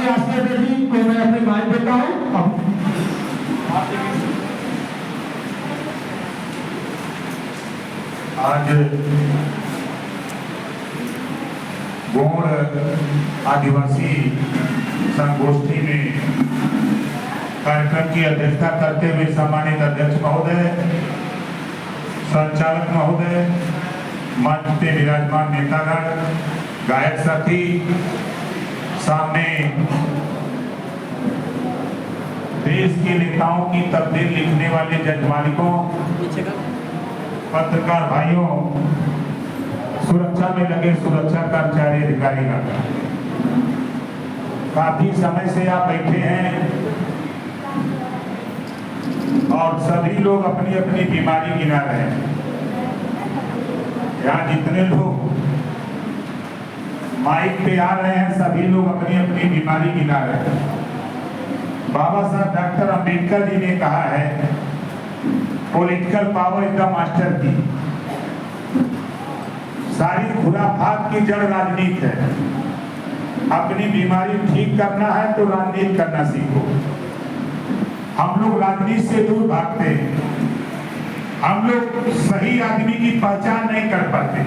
हमारे आसिया जी को मैं अपने माइक देता हूँ। आज गौड़ आदिवासी संगोष्ठी में कार्यक्रम की अध्यक्षता करते हुए सम्मानित अध्यक्ष महोदय, संचालक महोदय, मंच पे विराजमान नेतागण, गायक साथी, सामने देश के नेताओं की तकदीर लिखने वाले जज मालिकों, पत्रकार भाइयों, सुरक्षा में लगे सुरक्षा कर्मचारी अधिकारीगण, काफी समय से आप बैठे हैं और सभी लोग अपनी अपनी बीमारी गिना रहे हैं। यहाँ जितने लोग माइक पे आ रहे हैं सभी लोग अपनी अपनी बीमारी गिना रहे हैं। बाबा साहब डॉक्टर अंबेडकर जी ने कहा है, political power is the master की। सारी खुराफात की जड़ राजनीति है। अपनी बीमारी ठीक करना है तो राजनीति करना सीखो। हम लोग राजनीति से दूर भागते हैं। हम लोग सही आदमी की पहचान नहीं कर पाते।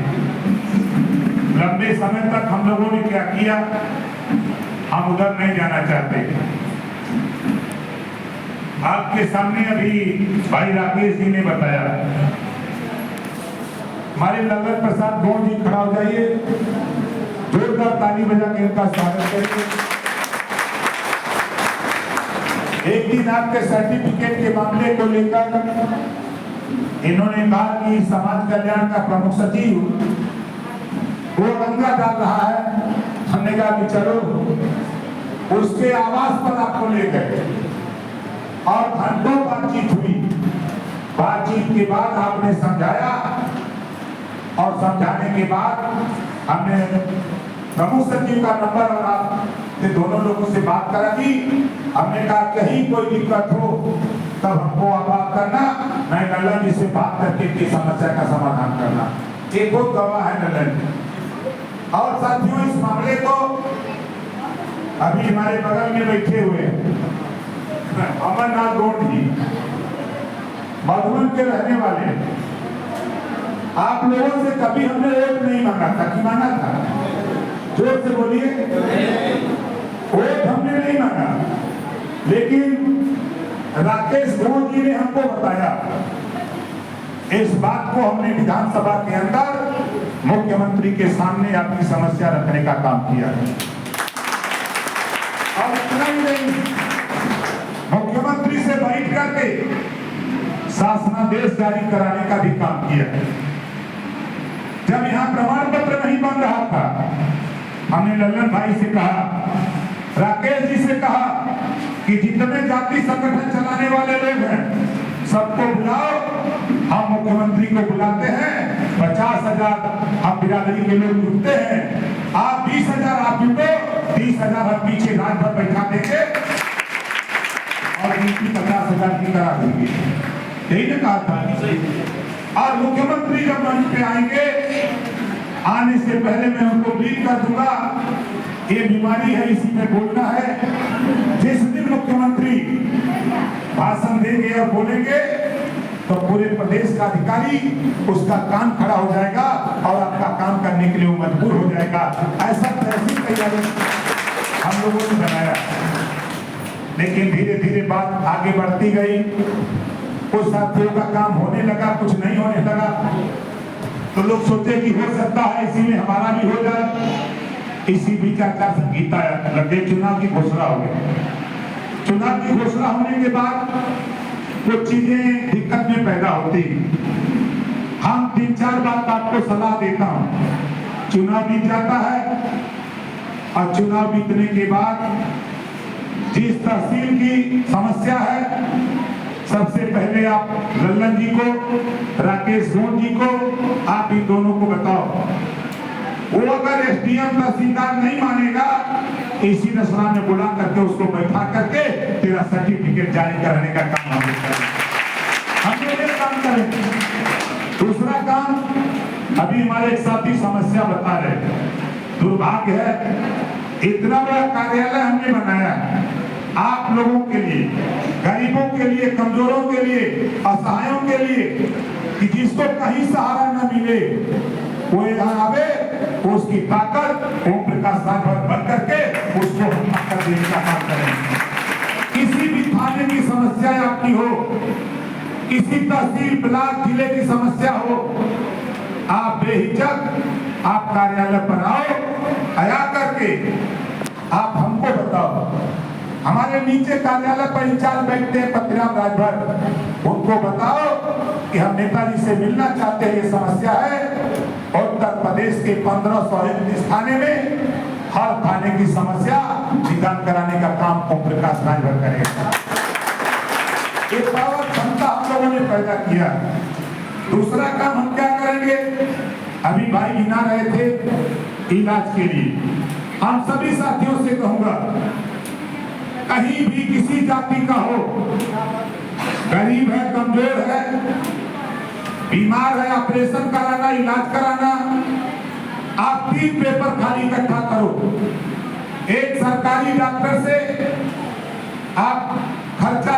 लंबे समय तक हम लोगों ने क्या किया, हम उधर नहीं जाना चाहते। आपके सामने अभी भाई राकेश जी ने बताया, हमारे लल्लन प्रसाद गौड़ जी खड़ा हो जाइए, जोरदार ताली बजा के इनका स्वागत करेंगे। एक दिन आपके सर्टिफिकेट के मामले को लेकर इन्होंने कहा कि समाज कल्याण का प्रमुख सचिव वो दंगा डाल रहा है। हमने कहा कि चलो उसके आवास पर आपको ले गए और घंटों बातचीत हुई। बातचीत के बाद आपने समझाया और समझाने के बाद हमने प्रमुख सचिव का नंबर और आपके दोनों लोगों से बात करा दी। हमने कहा कहीं कोई दिक्कत हो तब हमको आवाज करना, मैं लल्लन जी से बात करके की समस्या का समाधान करना। एक बहुत गवाह है लल्लन जी। और साथियों, इस मामले को अभी हमारे बगल में बैठे हुए अमरनाथ गौड़ जी, मधुबन के रहने वाले, आप लोगों से कभी हमने वोट नहीं मांगा था कि मांगा था? जोर से बोलिए। वोट हमने नहीं मांगा, लेकिन राकेश गौड़ जी ने हमको बताया। इस बात को हमने विधानसभा के अंदर मुख्यमंत्री के सामने अपनी समस्या रखने का काम किया है। और इतना ही नहीं, मुख्यमंत्री से बैठ करके शासनादेश जारी कराने का भी काम किया है। जब यहाँ प्रमाण पत्र नहीं बन रहा था, हमने लल्लन भाई से कहा, राकेश जी से कहा कि जितने जाति संगठन चलाने वाले लोग हैं सबको बुलाओ। हम मुख्यमंत्री को बुलाते हैं, 50,000 हम बिरादरी के लोग जुटते हैं, आप 20,000 आप जुटो, 30,000 हम पीछे रात भर बैठा देंगे और इनकी 50,000 की करा देंगे। यही ने कहा था। और मुख्यमंत्री जब मंच पे आएंगे, आने से पहले मैं उनको ब्रीफ कर दूंगा, ये बीमारी है, इसी में बोलना है। जिस दिन मुख्यमंत्री भाषण देंगे और बोलेंगे तो पूरे प्रदेश का अधिकारी उसका कान खड़ा हो जाएगा और आपका काम करने के लिए वो मजबूर हो जाएगा। ऐसा तहसील तैयारी हम लोगों ने बनाया। लेकिन धीरे धीरे बात आगे बढ़ती गई, कुछ साथियों का काम होने लगा, कुछ नहीं होने लगा, तो लोग सोचे कि हो सकता है इसी में हमारा भी हो जाए। इसी बीच आचार संहिता लगे, चुनाव की घोषणा हो गई। चुनाव की घोषणा होने के बाद कुछ चीजें दिक्कत में पैदा होती। हम 3-4 बात आपको सलाह देता हूं। चुनाव बीत जाता है और चुनाव बीतने के बाद जिस तहसील की समस्या है, सबसे पहले आप लल्लन जी को, राकेश गौड़ जी को, आप इन दोनों को बताओ। वो अगर एसडीएम तहसीलदार नहीं मानेगा, इसी नसरा में बुला करके उसको बैठा करके तेरा सर्टिफिकेट जारी कराने का काम हम लोग ये काम करेंगे। दूसरा काम, अभी हमारे एक साथी समस्या बता रहे, दुर्भाग्य है इतना बड़ा कार्यालय हमने बनाया आप लोगों के लिए, गरीबों के लिए, कमजोरों के लिए, असहायों के लिए, कि जिसको कहीं सहारा न मिले वो यहाँ आवे, उसकी ताकत ओम प्रकाश राजभर बन करके उसको हम ताकत देने का काम करें। किसी भी थाने की समस्या आपकी हो, किसी तहसील ब्लॉक जिले की समस्या हो, आप बेहिचक आप कार्यालय पर आओ, आया करके आप हमको बताओ। हमारे नीचे कार्यालय पर इंचार्ज बैठते हैं पत्नीराम राजभर, उनको बताओ कि हम नेताजी से मिलना चाहते हैं, ये समस्या है। उत्तर प्रदेश के 1531 थाने में हर थाने की समस्या निदान कराने का काम ओम प्रकाश राजभर करेगा। ये पावर क्षमता हम लोगों ने पैदा किया। दूसरा काम हम क्या करेंगे, अभी भाई गिना रहे थे इलाज के लिए, हम सभी साथियों से कहूंगा, कहीं भी किसी जाति का हो, गरीब है, कमजोर है, बीमार है, ऑपरेशन कराना, इलाज कराना, आप 3 पेपर खाली इकट्ठा करो। एक सरकारी डॉक्टर से आप खर्चा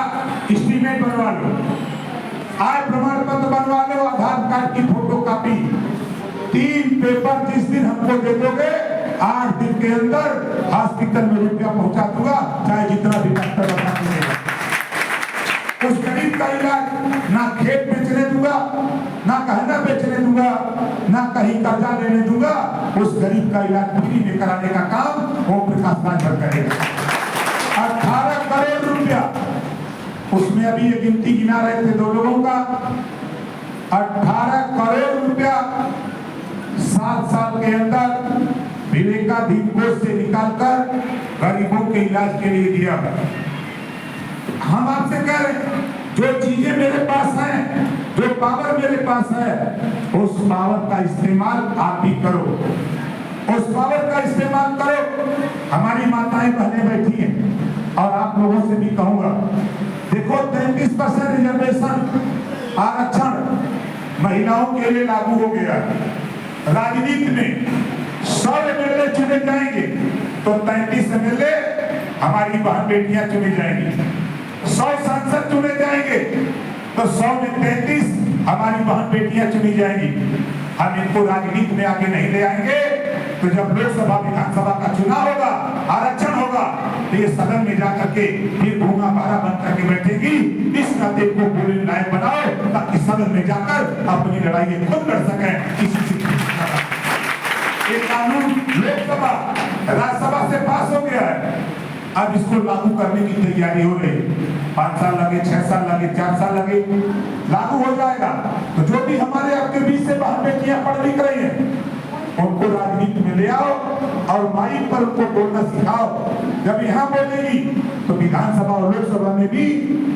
एस्टीमेट बनवा लो, आय प्रमाण पत्र बनवा लो, आधार कार्ड की फोटो कॉपी, 3 पेपर जिस दिन हमको दे दोगे 8 दिन के अंदर हॉस्पिटल में रुपया पहुंचा दूंगा, चाहे जितना भी डॉक्टर बता दीजिएगा। उस गरीब का इलाज ना खेत बेचने दूंगा, ना गहना बेचने दूंगा, ना कहीं कर्जा लेने दूंगा, उस गरीब का इलाज फ्री में कराने का काम ओम प्रकाश राजभर करेगा। 18 करोड़ रुपया, उसमें अभी ये गिनती गिना रहे थे 2 लोगों का, 18 करोड़ रुपया 7 साल के अंदर विवेकाधीन कोष से निकालकर गरीबों के इलाज के लिए दिया। हम आपसे कह रहे हैं, जो चीजें मेरे पास हैं, जो पावर मेरे पास है, उस पावर का इस्तेमाल आप भी करो, उस पावर का इस्तेमाल करो। हमारी माताएं बहनें बैठी हैं और आप लोगों से भी कहूंगा, देखो 33% रिजर्वेशन आरक्षण महिलाओं के लिए लागू हो गया। राजनीति में 100 एमएलए चुने जाएंगे तो 33 एमएलए हमारी बहन बेटियां चुनी जाएंगी, 100 सांसद चुने जाएंगे तो 100 में 33 हमारी बहन बेटियां चुनी जाएंगी। हम इनको राजनीति में आगे नहीं ले आएंगे तो जब लोकसभा विधानसभा का चुनाव होगा, आरक्षण होगा, तो ये सदन में जाकर के फिर भूखा भारा बन करके बैठेगी। इस नाते को बोलने लायक बनाओ ताकि सदन में जाकर अपनी लड़ाई खुद लड़ सके। किसी से ये कानून लोकसभा राज्यसभा से पास हो गया है, अब इसको लागू करने की तैयारी हो रही। 5 साल लगे, 6 साल लगे, 4 साल लगे, लागू हो जाएगा। तो जो भी हमारे आपके बीच से बहन बेटियां पढ़ लिख रही हैं, उनको राजनीति में ले आओ और माइक पर उनको बोलना सिखाओ। जब यहाँ बोलेगी तो विधानसभा और लोकसभा में भी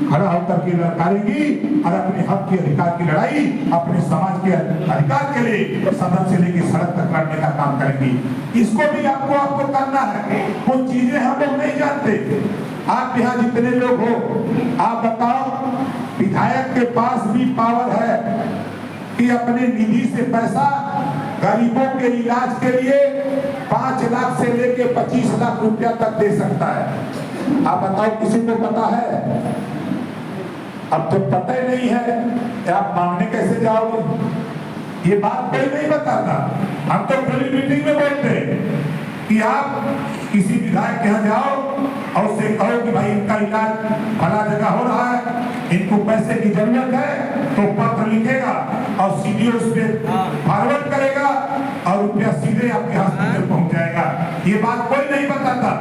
खड़ा होकर के लड़ाएंगी और अपने हक के अधिकार की लड़ाई, अपने समाज के अधिकार के लिए सदन से लेकर सड़क तक लड़ने का काम करेंगी। इसको भी आपको करना है। कुछ चीजें हम लोग नहीं जानते। आप यहाँ जितने लोग हो, आप बताओ, विधायक के पास भी पावर है कि अपने निधि से पैसा गरीबों के इलाज के लिए 5 लाख से लेके 25 लाख रुपया तक दे सकता है। आप बताओ, किसी को पता है? अब तो पता ही नहीं है, आप मांगने कैसे जाओगे? ये बात कोई नहीं बताता। हम तो खुली मीटिंग में बोलते हैं कि आप किसी विधायक के यहाँ जाओ और उससे कहो कि भाई इनका इलाज फला जगह हो रहा है, इनको पैसे की जरूरत है, तो पत्र लिखेगा और सीधे उस पर फॉरवर्ड करेगा और रुपया सीधे आपके हॉस्पिटल पहुंच जाएगा। ये बात कोई नहीं बताता,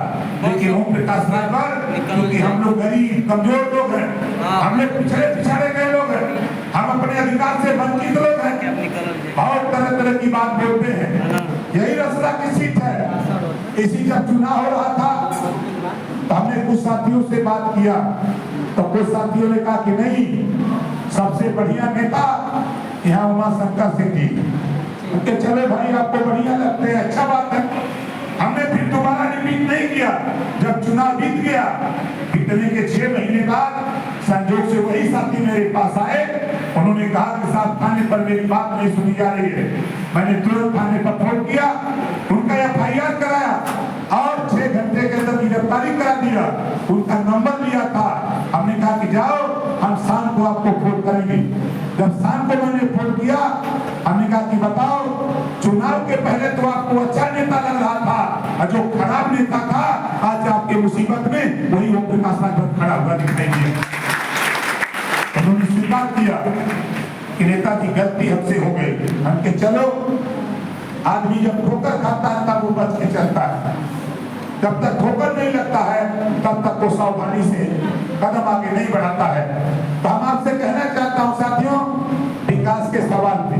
लेकिन ओम प्रकाश राजभर, क्योंकि हम लोग गरीब कमजोर लोग हैं, हम लोग पिछड़े गए लोग हैं, हम अपने अधिकार से वंचित लोग हैं, बहुत तरह तरह की बात बोलते हैं। यही रसला की सीट है। इसी जब चुनाव हो रहा था तो हमने कुछ साथियों से बात किया, तो कुछ साथियों ने कहा कि नहीं, सबसे बढ़िया नेता यहाँ उमा शंकर सिंह जी। तो चले भाई, आपको बढ़िया लगते हैं, अच्छा बात है। हमने फिर दोबारा रिपीट नहीं किया। जब चुनाव बीत गया, बीतने के 6 महीने बाद संजोग से वही साथी मेरे पास आए। उन्होंने कहा कि साहब, थाने पर मेरी बात नहीं सुनी जा रही है। मैंने तुरंत थाने पर फोन किया, उनका FIR कराया और घंटे के अंदर गिरफ्तारी करा दिया, उनका नंबर लिया था। हमने कहा कि जाओ, हम शाम को आपको फोन करेंगे। जब शाम को मैंने फोन किया, हमने कहा कि बताओ, चुनाव के पहले तो आपको अच्छा नेता लग रहा था, और जो खराब नेता था आज आपके मुसीबत में वही ओम प्रकाश राजभर खड़ा हुआ दिखाई दिया। उन्होंने स्वीकार किया कि नेताजी गलती हमसे हो गई। हम के चलो, आदमी जब ठोकर खाता है तब वो बच के चलता है, जब तक ठोकर नहीं लगता है तब तक वो सावधानी से कदम आगे नहीं बढ़ाता है। तो हम आपसे कहना चाहता हूं साथियों, विकास के सवाल पे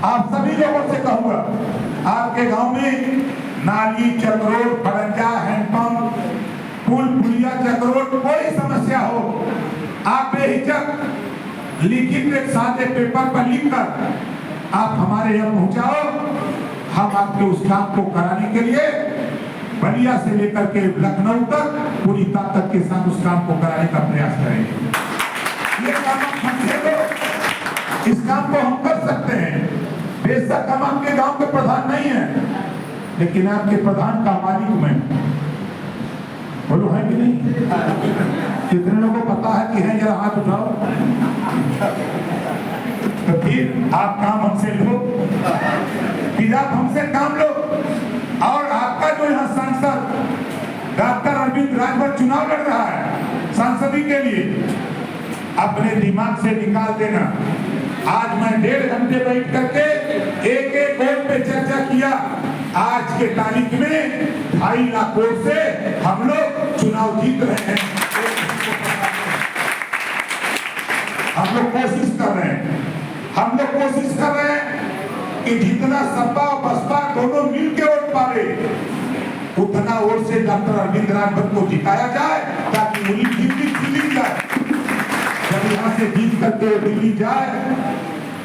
आप सभी लोगों से कहूंगा, आपके गांव में नाली, चक्रोट, फरंजा, हैंडपंप, पुल, पुलिया, चक्रोट, कोई समस्या हो, आप बेहिचक लिखित एक सादे पेपर पर लिखकर आप हमारे यहाँ पहुंचाओ। हम आपके उस काम को कराने के लिए बलिया से लेकर के लखनऊ तक पूरी ताकत के साथ उस काम को कराने का प्रयास करेंगे। ये काम हमसे लो, इस काम को हम कर सकते हैं। बेशक हम आपके गांव के प्रधान नहीं हैं, लेकिन आपके प्रधान का मालिक मैं। बोलो है कि नहीं? कितने लोगों को पता है कि है? जरा हाथ उठाओ। तो फिर आप काम हमसे लो, फिर आप हमसे काम लो, और आपका जो यहाँ सांसद डॉक्टर अरविंद राजभर चुनाव लड़ रहा है सांसदी के लिए, अपने दिमाग से निकाल देना। आज मैं 1.5 घंटे बैठ करके एक एक वोट पे चर्चा किया। आज के तारीख में 2.5 लाख वोट से हम लोग चुनाव जीत रहे हैं। हम लोग कोशिश कर रहे हैं, हम लोग कोशिश कर रहे हैं कि जितना सपा और बसपा दोनों मिल के वोट पावे, उतना वोट से डॉक्टर अरविंद राजभर को जिताया जाए, ताकि उनकी दिल्ली जाए। जब यहाँ से जीत करके दिल्ली जाए,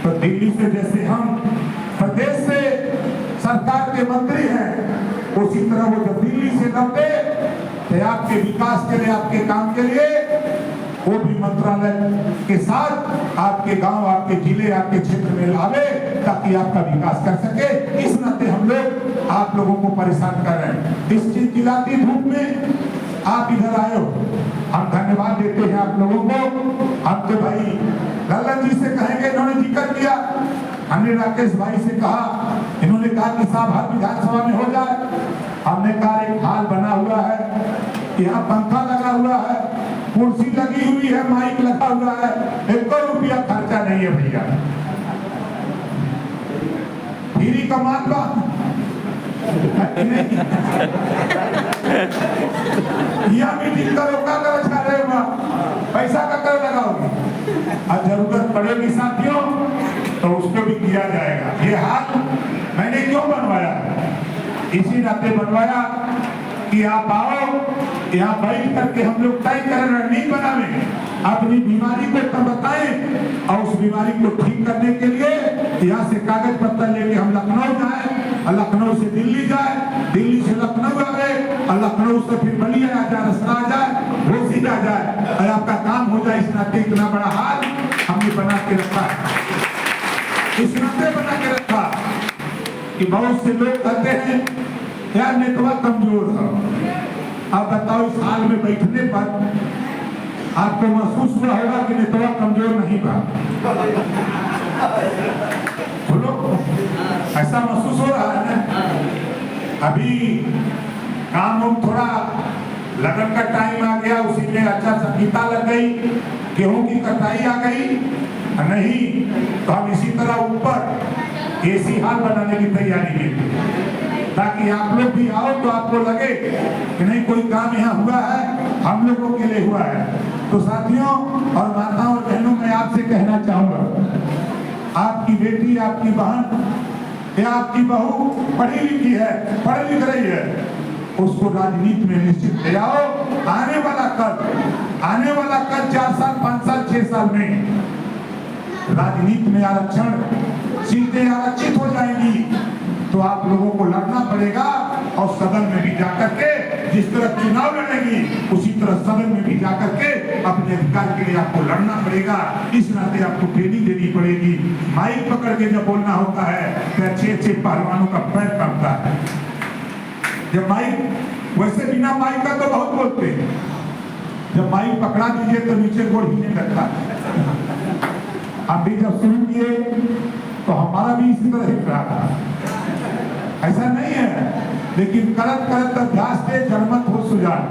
तो दिल्ली से जैसे हम प्रदेश से सरकार के मंत्री हैं, उसी तरह वो जब दिल्ली से लौटे तो आपके विकास के लिए, आपके काम के लिए वो भी मंत्रालय के साथ आपके गांव, आपके जिले, आपके क्षेत्र में लावे, ताकि आपका विकास कर सके। इस नाते हम लोग आप लोगों को परेशान कर रहे हैं। इस चिलचिलाती धूप में आप इधर आए हो, हम धन्यवाद देते हैं आप लोगों को। आपके भाई लल्लन जी से कहेंगे, इन्होंने जिक्र किया, हमने राकेश भाई से कहा, इन्होंने कहा कि साहब हर विधानसभा में हो जाए। हमने कहा एक हाल बना हुआ है, यहाँ पंखा लगा हुआ है, कुर्सी लगी हुई है, माइक लगा हुआ है, 1 रुपया खर्चा नहीं है भैया, फ्री का मानवा यहाँ मीटिंग करो, का करो, छा रहे हो, पैसा का कर लगाओगे, और जरूरत पड़ेगी साथियों तो उसको भी किया जाएगा। ये हाल मैंने क्यों बनवाया? इसी नाते बनवाया कि आप आओ, यहाँ बैठ करके हम लोग तय करें, रणनीति बनावे, अपनी बीमारी को तब बताएं, और उस बीमारी को ठीक करने के लिए यहाँ से कागज पत्र लेके हम लखनऊ जाए, और लखनऊ से दिल्ली जाए, दिल्ली से लखनऊ आए, और लखनऊ से फिर बलिया आ जाए, रसना आ जाए, वो सीधा जाए, और आपका काम हो जाए। इस नाते इतना बड़ा हाल हमने बना के रखा, इस नाते बना के रखा कि बहुत से लोग कहते हैं यार नेटवर्क कमजोर है। आप बताओ, इस हाल में बैठने पर आपको महसूस हुआ होगा कि नेटवर्क कमजोर नहीं था? बोलो, ऐसा महसूस हो रहा है ना? अभी काम थोड़ा लगन का टाइम आ गया, उसी में अच्छा संगीता लग गई, गेहूं की कटाई आ गई, नहीं तो हम इसी तरह ऊपर एसी हाल बनाने की तैयारी की, ताकि आप लोग भी आओ तो आपको लगे कि नहीं कोई काम यहाँ हुआ है, हम लोगों के लिए हुआ है। तो साथियों और माताओं और बहनों, मैं आपसे कहना चाहूंगा, आपकी बेटी, आपकी बहन या आपकी बहू पढ़ी लिखी है, पढ़ लिख रही है, उसको राजनीति में निश्चित ले आओ। आने वाला कल 4 साल, 5 साल, 6 साल में राजनीति में आरक्षण, सीटें आरक्षित हो जाएंगी, तो आप लोगों को लड़ना पड़ेगा, और सदन में भी जाकर के जिस तरह चुनाव लड़ेगी, उसी तरह सदन में भी जाकर के अपने अधिकार के लिए आपको लड़ना पड़ेगा। इस नाते आपको ट्रेनिंग देनी पड़ेगी। माइक पकड़ के जब बोलना होता है तो 6 पहलवानों का पैर कांपता है। जब माइक वैसे बिना माइक का तो बहुत बोलते हैं, जब माइक पकड़ा दीजिए तो नीचे गोड़ हिलने लगता है। हम भी जब शुरू किए तो हमारा भी इसी तरह हिल रहा था, ऐसा नहीं है, लेकिन करत करत अभ्यास से जनमत हो सुजान।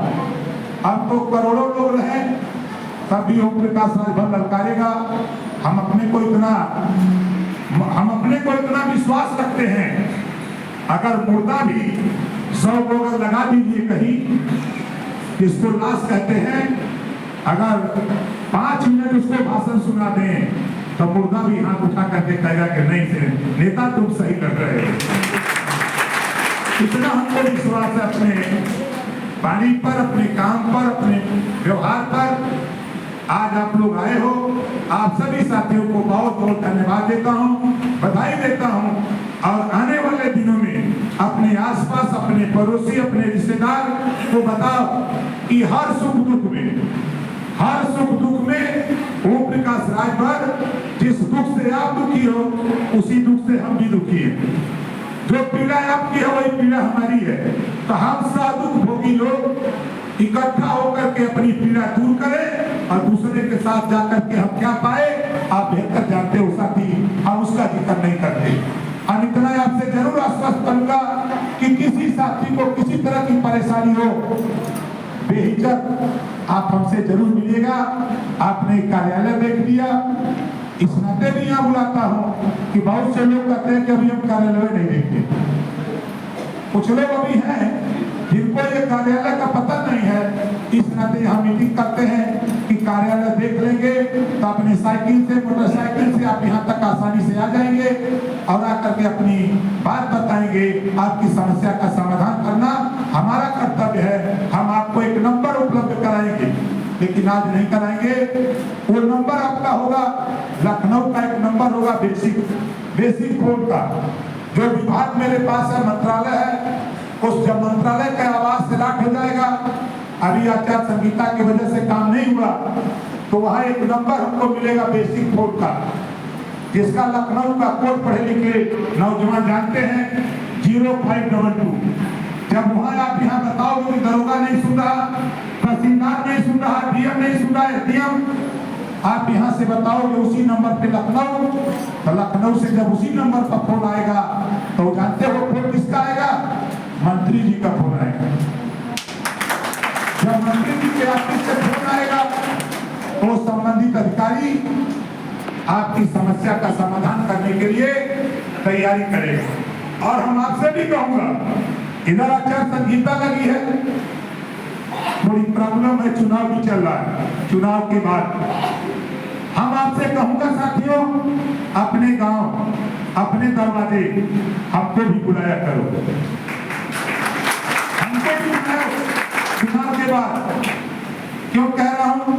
अब तो करोड़ों लोग रहे तब भी ओम प्रकाश राजभर ललकारेगा। हम अपने को इतना विश्वास रखते हैं, अगर मुर्दा भी 100 को अगर लगा दीजिए कहीं, इसको लाश कहते हैं, अगर 5 मिनट उसको भाषण सुना दें तो मुर्दा भी हाथ उठा करके कहेगा कि नहीं से नेता तुम सही लग रहे हो। इतना हमको विश्वास है अपने पानी पर, अपने काम पर, अपने व्यवहार पर। आज आप लोग आए हो, आप सभी साथियों को बहुत बहुत धन्यवाद देता हूं, बधाई देता हूं। और आने वाले दिनों में अपने आसपास, अपने पड़ोसी, अपने रिश्तेदार को बताओ कि हर सुख दुख में ओम प्रकाश राजभर, जिस दुख से आप दुखी हो उसी दुख से हम भी दुखी हैं। जो पीड़ा आपकी है वही पीड़ा हमारी है, तो हम दुख भोगी लोग इकट्ठा होकर के अपनी पीड़ा दूर करें और दूसरे के साथ जाकर के हम क्या पाए आप बेहतर जानते हो साथी, हम उसका जिक्र नहीं करते। हम इतना आपसे जरूर आश्वस्त करूंगा कि किसी साथी को किसी तरह की परेशानी हो, बेहिचक आप हमसे जरूर मिलिएगा। आपने कार्यालय देख लिया, इस नाते भी यहाँ बुलाता हूँ कि बहुत से लोग कहते हैं कि अभी हम कार्यालय नहीं देखते। कुछ लोग अभी हैं जिनको ये कार्यालय का पता नहीं है, इस नाते हम मीटिंग करते हैं कि कार्यालय देख लेंगे तो अपनी साइकिल से, मोटरसाइकिल से आप यहाँ तक आसानी से आ जाएंगे और आकर के अपनी बात बताएंगे। आपकी समस्या का समाधान करना हमारा कर्तव्य है। हम आपको एक नंबर उपलब्ध कराएंगे, लेकिन आज नहीं कराएंगे। वो नंबर आपका होगा, लखनऊ का एक नंबर होगा बेसिक फोन का, जो विभाग मेरे पास है, मंत्रालय है, उस जब मंत्रालय के आवाज से लाट हो जाएगा, अभी आचार संहिता की वजह से काम नहीं हुआ, तो वहां एक नंबर हमको मिलेगा बेसिक फोन का, जिसका लखनऊ का कोड पढ़े लिखे नौजवान जानते हैं, 0522। जब वहां आप यहाँ बताओगे कि दरोगा नहीं सुन रहा, तहसीलदार नहीं सुन रहा, डीएम नहीं सुन रहा, एसडीएम, आप यहाँ से बताओगे उसी नंबर पे लखनऊ, तो लखनऊ से जब उसी नंबर पर फोन आएगा तो जानते हो फोन किसका आएगा? मंत्री जी का फोन आएगा। जब मंत्री जी के ऑफिस से फोन आएगा तो संबंधित अधिकारी आपकी समस्या का समाधान करने के लिए तैयारी करेगा। और हम आपसे भी कहूंगा, इधर आचार संहिता लगी है, थोड़ी प्रॉब्लम है, चुनाव भी चल रहा है, चुनाव के बाद हम आपसे कहूंगा साथियों, अपने गांव, अपने दरवाजे हमको भी बुलाया करो, हमको भी बुलाओ चुनाव के बाद। क्यों कह रहा हूं?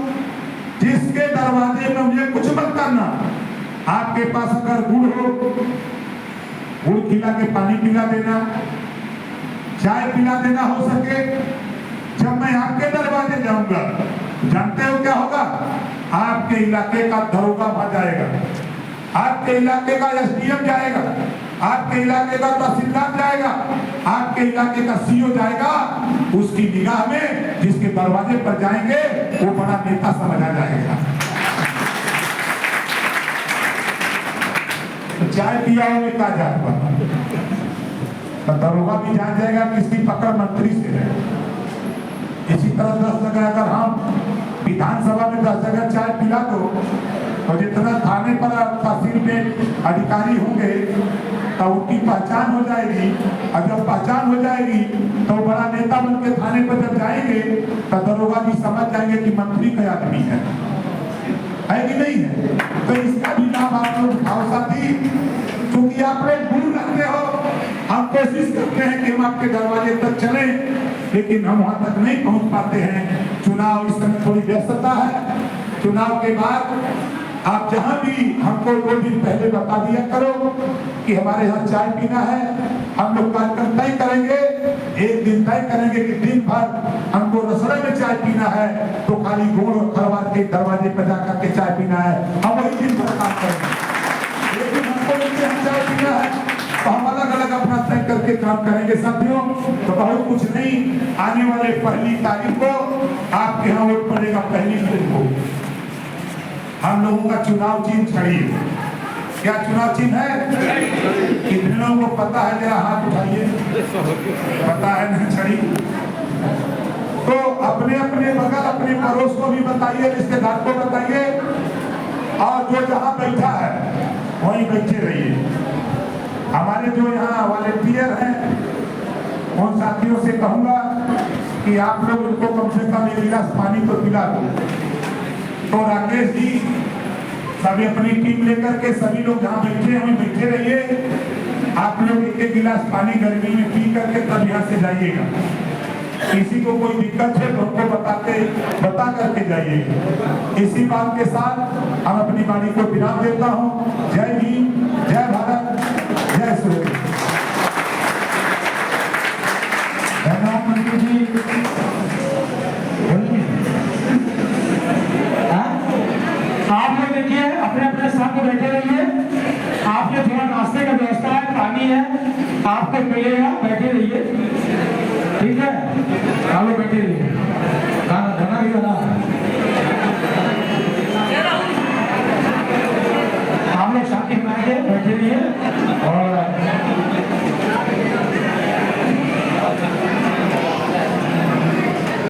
जिसके दरवाजे में मुझे कुछ मत करना, आपके पास अगर गुड़ हो, गुड़ खिला के पानी पिला देना, चाय पिला देना हो सके। जब मैं आपके दरवाजे जाऊंगा, जानते हो क्या होगा? आपके इलाके का दरोगा वहां जाएगा, आपके इलाके का एसडीएम जाएगा, आपके इलाके का तहसीलदार जाएगा, आपके इलाके का सीओ जाएगा। उसकी निगाह में जिसके दरवाजे पर जाएंगे वो बड़ा नेता समझा जाएगा। तो चाय पिया में क्या जाता, तो दरोगा भी जान जाएगा कि इसकी पकड़ मंत्री से है। इसी तरह 10 जगह अगर हम विधानसभा में 10 जगह चाय पिला दो, तो जितना थाने पर तहसील में अधिकारी होंगे तो उनकी पहचान हो जाएगी, और जब पहचान हो जाएगी तो बड़ा नेता बन के थाने पर जब जाएंगे तो दरोगा भी समझ जाएंगे कि मंत्री का आदमी है कि नहीं है। तो इसका भी नाम आप लोग उठाओ साथी, क्योंकि आप लोग दूर रहते हो, हम कोशिश करते हैं कि हम आपके दरवाजे तक चलें, लेकिन हम वहां तक नहीं पहुंच पाते हैं। चुनाव इस समय थोड़ी व्यस्तता है, चुनाव के बाद आप जहां भी हमको 2 दिन पहले बता दिया करो कि हमारे यहाँ चाय पीना है। हम लोग कार्यक्रम तय करेंगे, एक दिन तय करेंगे कि दिन भर हमको रसोई में चाय पीना है, तो खाली गोड़ खरवार के दरवाजे पर जाकर के चाय पीना है, हम वही दिन भर काम करेंगे। एक दिन हमको चाय पीना है, तो हम अलग अलग अपना तय करके काम करेंगे साथियों। तो बहुत कुछ नहीं, आने वाले 1 तारीख को आपके यहाँ वोट पड़ेगा 1 जून को। हम लोगों का चुनाव चिन्ह छड़ी है। क्या चुनाव चिन्ह है? कितने लोगों को पता है? जरा हाथ उठाइए। पता है ना छड़ी? तो अपने अपने बगल, अपने पड़ोस को भी बताइए, रिश्तेदार को बताइए, और जो जहां बैठा है वहीं बैठे रहिए। हमारे जो यहाँ वॉलेंटियर हैं उन साथियों से कहूंगा कि आप लोग उनको कम से कम 1 गिलास पानी तो पिला दो। तो राकेश जी सभी अपनी टीम लेकर के सभी लोग जहाँ बैठे हैं वहीं बैठे रहिए। आप लोग 1 गिलास पानी गर्मी में पी करके तब यहाँ से जाइएगा। किसी को कोई दिक्कत है तो उनको बता करके जाइए। इसी बात के साथ हम अपनी वाणी को विराम देता हूँ। जय भीम, जय भारत, जय श्री। धन्यवाद मंत्री जी। आप लोग देखिए अपने अपने स्थान पर बैठे रहिए। आपके थोड़ा नाश्ते का व्यवस्था है, पानी है, आपको मिलेगा, बैठे रहिए। ठीक है, आप लोग बैठे रहिए।